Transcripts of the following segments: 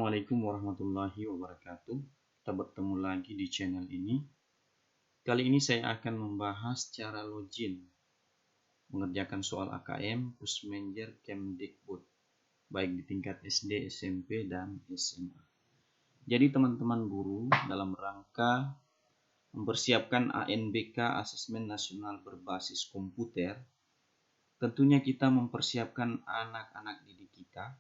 Assalamualaikum warahmatullahi wabarakatuh. Kita bertemu lagi di channel ini. Kali ini saya akan membahas cara login mengerjakan soal AKM Pusmenjer Kemdikbud, baik di tingkat SD, SMP, dan SMA. Jadi teman-teman guru, dalam rangka mempersiapkan ANBK Asesmen Nasional Berbasis Komputer, tentunya kita mempersiapkan anak-anak didik kita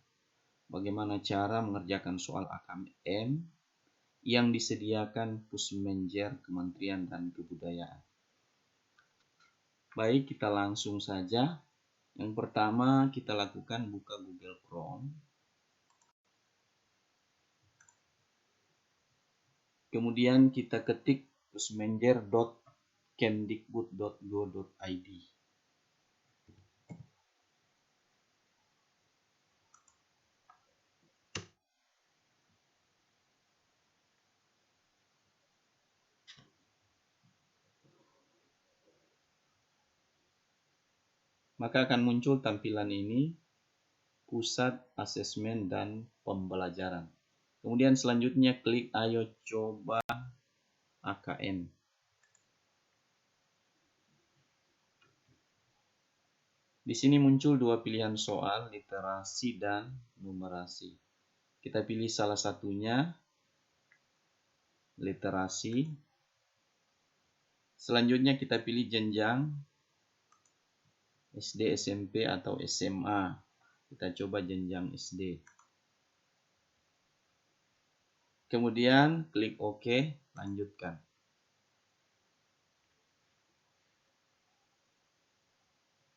bagaimana cara mengerjakan soal AKM yang disediakan Pusmenjer Kementerian dan Kebudayaan. Baik, kita langsung saja. Yang pertama kita lakukan buka Google Chrome. Kemudian kita ketik pusmenjer.kemdikbud.go.id. Maka akan muncul tampilan ini, Pusat Asesmen dan Pembelajaran. Kemudian selanjutnya klik Ayo Coba AKM. Di sini muncul dua pilihan soal, literasi dan numerasi. Kita pilih salah satunya, literasi. Selanjutnya kita pilih jenjang SD, SMP, atau SMA. Kita coba jenjang SD. Kemudian klik OK, lanjutkan.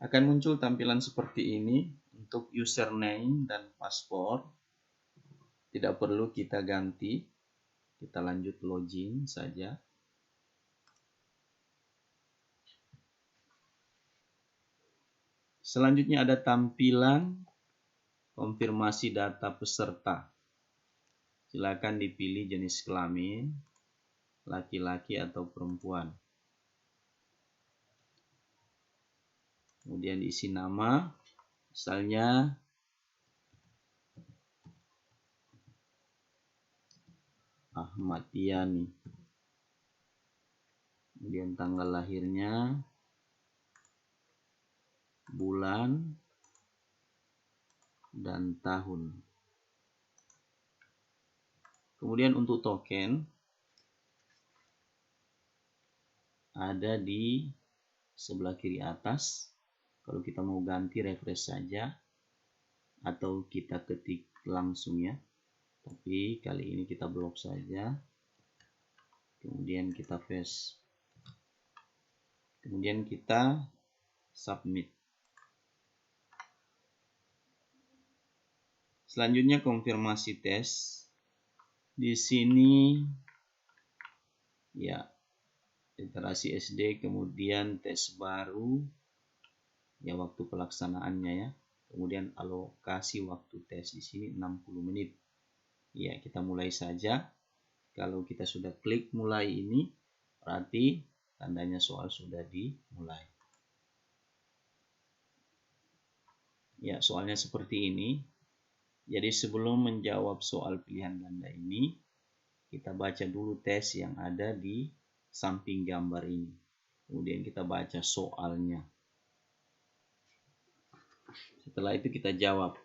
Akan muncul tampilan seperti ini untuk username dan password. Tidak perlu kita ganti. Kita lanjut login saja. Selanjutnya ada tampilan konfirmasi data peserta. Silakan dipilih jenis kelamin, laki-laki atau perempuan. Kemudian diisi nama, misalnya Ahmad Yani. Kemudian tanggal lahirnya, bulan, dan tahun. Kemudian untuk token ada di sebelah kiri atas. Kalau kita mau ganti, refresh saja atau kita ketik langsung ya. Tapi kali ini kita blok saja. Kemudian kita paste. Kemudian kita submit. Selanjutnya konfirmasi tes. Di sini ya, literasi SD, kemudian tes baru ya, waktu pelaksanaannya ya. Kemudian alokasi waktu tes di sini 60 menit. Ya, kita mulai saja. Kalau kita sudah klik mulai ini, berarti tandanya soal sudah dimulai. Ya, soalnya seperti ini. Jadi sebelum menjawab soal pilihan ganda ini, kita baca dulu tes yang ada di samping gambar ini. Kemudian kita baca soalnya. Setelah itu kita jawab.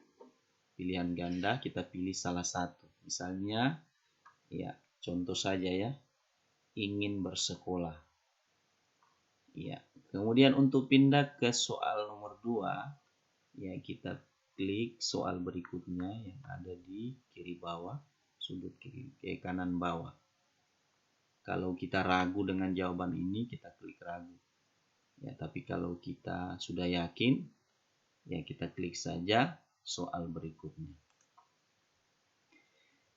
Pilihan ganda kita pilih salah satu. Misalnya, ya contoh saja ya, ingin bersekolah. Ya, kemudian untuk pindah ke soal nomor 2, ya kita klik soal berikutnya yang ada di kiri bawah, sudut kiri kanan bawah. Kalau kita ragu dengan jawaban ini, kita klik ragu. Ya, tapi kalau kita sudah yakin, ya kita klik saja soal berikutnya.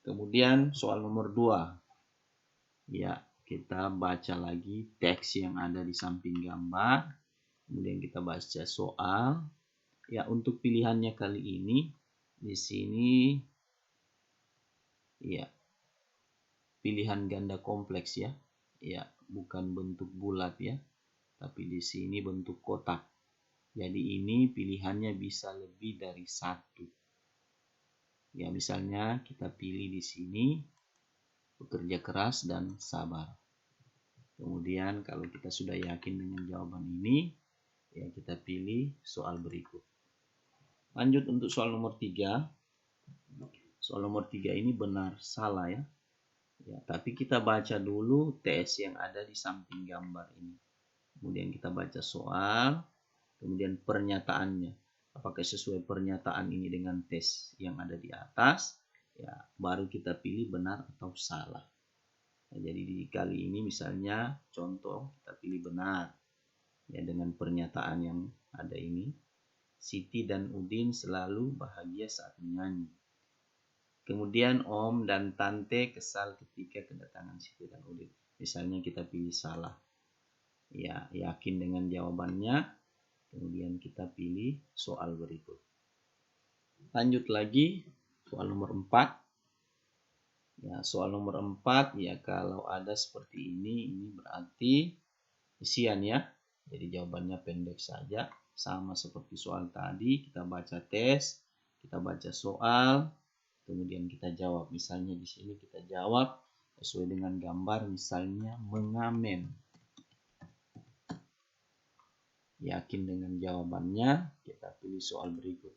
Kemudian soal nomor 2. Ya, kita baca lagi teks yang ada di samping gambar. Kemudian kita baca soal. Ya, untuk pilihannya kali ini di sini ya pilihan ganda kompleks ya. Ya, bukan bentuk bulat ya. Tapi di sini bentuk kotak. Jadi ini pilihannya bisa lebih dari satu. Ya, misalnya kita pilih di sini bekerja keras dan sabar. Kemudian kalau kita sudah yakin dengan jawaban ini, ya kita pilih soal berikut. Lanjut untuk soal nomor 3. Soal nomor 3 ini benar salah ya. Ya, tapi kita baca dulu TS yang ada di samping gambar ini. Kemudian kita baca soal, kemudian pernyataannya. Apakah sesuai pernyataan ini dengan tes yang ada di atas? Ya, baru kita pilih benar atau salah. Nah, jadi di kali ini misalnya contoh kita pilih benar. Ya, dengan pernyataan yang ada ini. Siti dan Udin selalu bahagia saat menyanyi. Kemudian Om dan Tante kesal ketika kedatangan Siti dan Udin. Misalnya kita pilih salah. Ya, yakin dengan jawabannya. Kemudian kita pilih soal berikut. Lanjut lagi, soal nomor 4. Ya, soal nomor 4, ya kalau ada seperti ini berarti isian ya. Jadi jawabannya pendek saja. Sama seperti soal tadi, kita baca tes, kita baca soal, kemudian kita jawab. Misalnya di sini kita jawab sesuai dengan gambar, misalnya mengamen. Yakin dengan jawabannya, kita pilih soal berikut.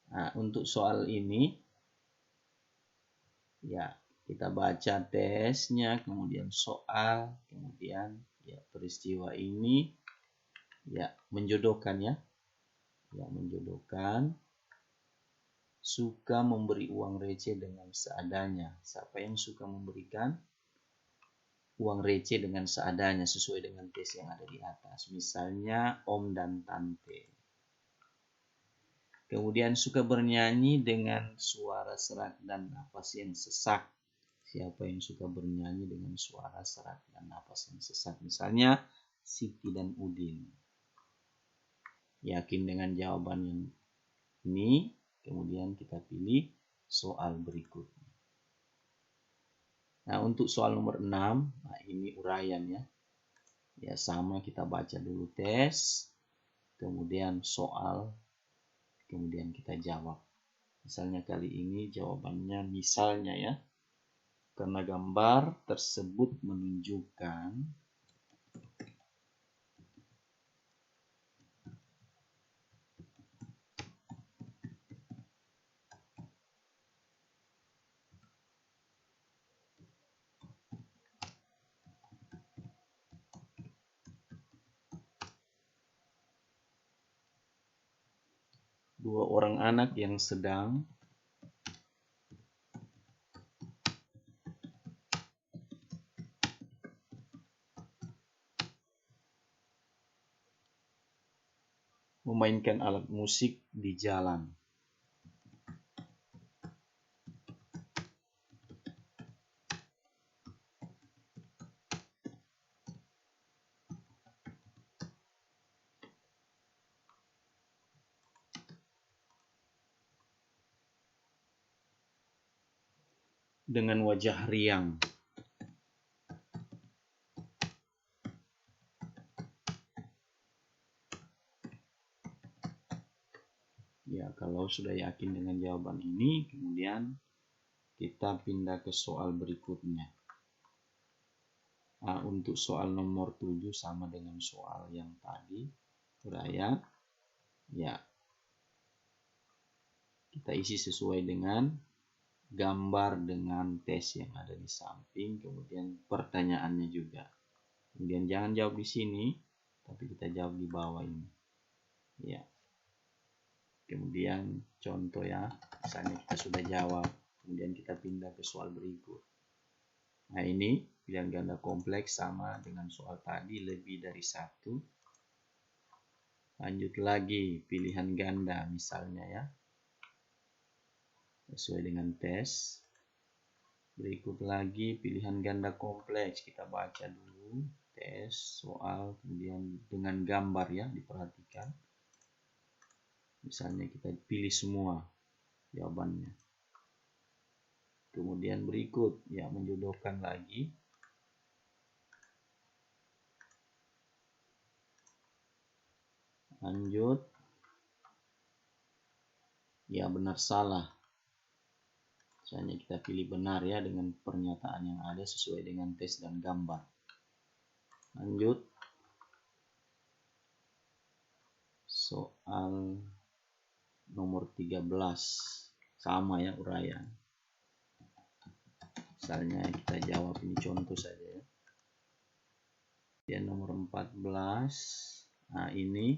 Nah, untuk soal ini, ya kita baca tesnya, kemudian soal, kemudian ya peristiwa ini, ya menjodohkan ya. Ya, menjodohkan. Suka memberi uang receh dengan seadanya. Siapa yang suka memberikan uang receh dengan seadanya sesuai dengan tes yang ada di atas? Misalnya Om dan Tante. Kemudian suka bernyanyi dengan suara serak dan napas yang sesak. Siapa yang suka bernyanyi dengan suara serak dan napas yang sesak? Misalnya Siti dan Udin. Yakin dengan jawaban yang ini, kemudian kita pilih soal berikutnya. Nah, untuk soal nomor 6, nah ini uraian ya. Ya sama, kita baca dulu tes, kemudian soal, kemudian kita jawab. Misalnya kali ini jawabannya misalnya ya. Karena gambar tersebut menunjukkan dua orang anak yang sedang memainkan alat musik di jalan. Dengan wajah riang. Ya, kalau sudah yakin dengan jawaban ini, kemudian kita pindah ke soal berikutnya. Nah, untuk soal nomor 7 sama dengan soal yang tadi, uraian. Ya, kita isi sesuai dengan gambar dengan tes yang ada di samping, kemudian pertanyaannya juga. Kemudian jangan jawab di sini, tapi kita jawab di bawah ini. Ya. Kemudian contoh ya, misalnya kita sudah jawab, kemudian kita pindah ke soal berikut. Nah ini pilihan ganda kompleks sama dengan soal tadi, lebih dari satu. Lanjut lagi pilihan ganda misalnya ya, sesuai dengan tes. Berikut lagi pilihan ganda kompleks, kita baca dulu tes, soal, kemudian dengan gambar ya, diperhatikan. Misalnya kita pilih semua jawabannya. Kemudian berikut ya, menjodohkan lagi. Lanjut Ya, benar salah. Misalnya kita pilih benar ya dengan pernyataan yang ada sesuai dengan tes dan gambar. Lanjut. Soal nomor 13. Sama ya uraian. Misalnya kita jawab, ini contoh saja ya. Kemudian nomor 14. Nah, ini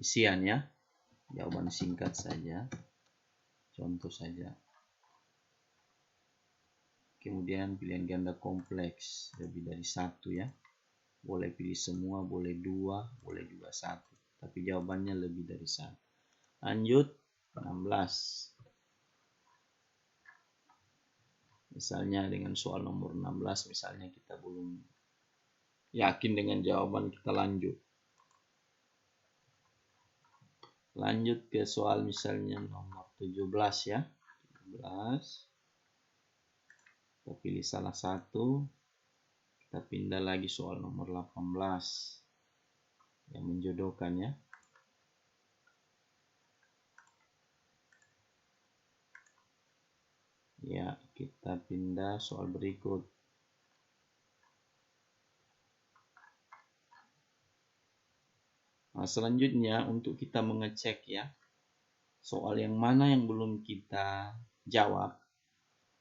isian ya. Jawaban singkat saja. Contoh saja. Kemudian pilihan ganda kompleks, lebih dari satu ya. Boleh pilih semua, boleh dua, boleh juga satu. Tapi jawabannya lebih dari satu. Lanjut, 16. Misalnya dengan soal nomor 16, misalnya kita belum yakin dengan jawaban, kita lanjut. Lanjut ke soal misalnya nomor 17 ya. 17. Kita pilih salah satu. Kita pindah lagi soal nomor 18. Yang menjodohkan ya. Ya, kita pindah soal berikut. Nah, selanjutnya untuk kita mengecek ya, soal yang mana yang belum kita jawab,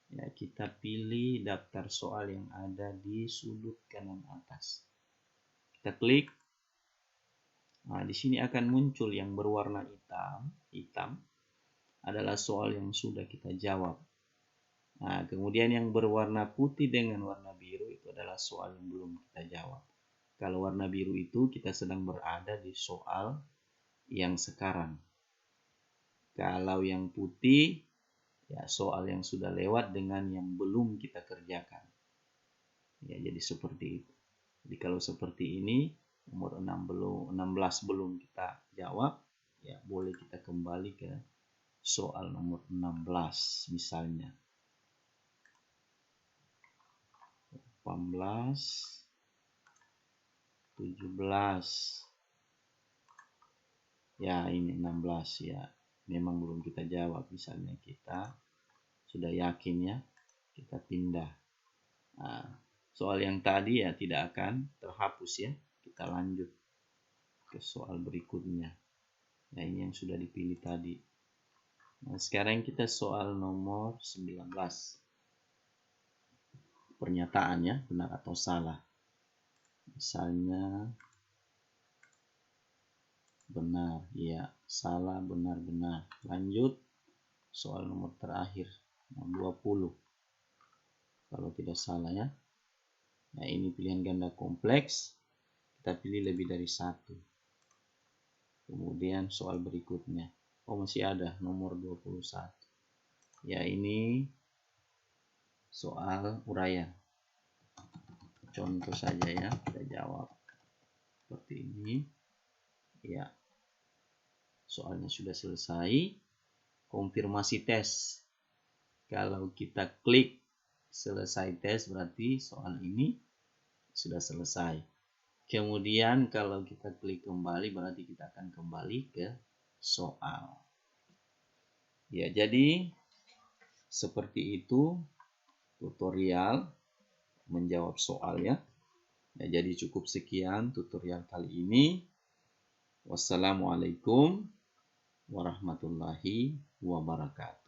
ya kita pilih daftar soal yang ada di sudut kanan atas. Kita klik. Nah, di sini akan muncul yang berwarna hitam adalah soal yang sudah kita jawab. Nah, kemudian yang berwarna putih dengan warna biru itu adalah soal yang belum kita jawab. Kalau warna biru itu kita sedang berada di soal yang sekarang. Kalau yang putih, ya soal yang sudah lewat dengan yang belum kita kerjakan. Ya, jadi seperti itu. Jadi kalau seperti ini, nomor 16 belum kita jawab, ya boleh kita kembali ke soal nomor 16 misalnya. 18, 17. Ya, ini 16 ya. Memang belum kita jawab. Misalnya kita sudah yakin ya, kita pindah. Nah, soal yang tadi ya tidak akan terhapus ya. Kita lanjut ke soal berikutnya. Nah, ini yang sudah dipilih tadi. Nah, sekarang kita soal nomor 19. Pernyataannya benar atau salah. Misalnya benar, ya, salah, benar, benar. Lanjut soal nomor terakhir, nomor 20. Kalau tidak salah ya. Nah, ini pilihan ganda kompleks. Kita pilih lebih dari satu. Kemudian soal berikutnya. Oh, masih ada nomor 21. Ya, ini soal uraian. Contoh saja ya, kita jawab seperti ini. Ya, soalnya sudah selesai. Konfirmasi tes. Kalau kita klik selesai tes, berarti soal ini sudah selesai. Kemudian kalau kita klik kembali, berarti kita akan kembali ke soal. Ya, jadi seperti itu tutorial menjawab soal ya. Ya, jadi cukup sekian tutorial kali ini. Wassalamualaikum warahmatullahi wabarakatuh.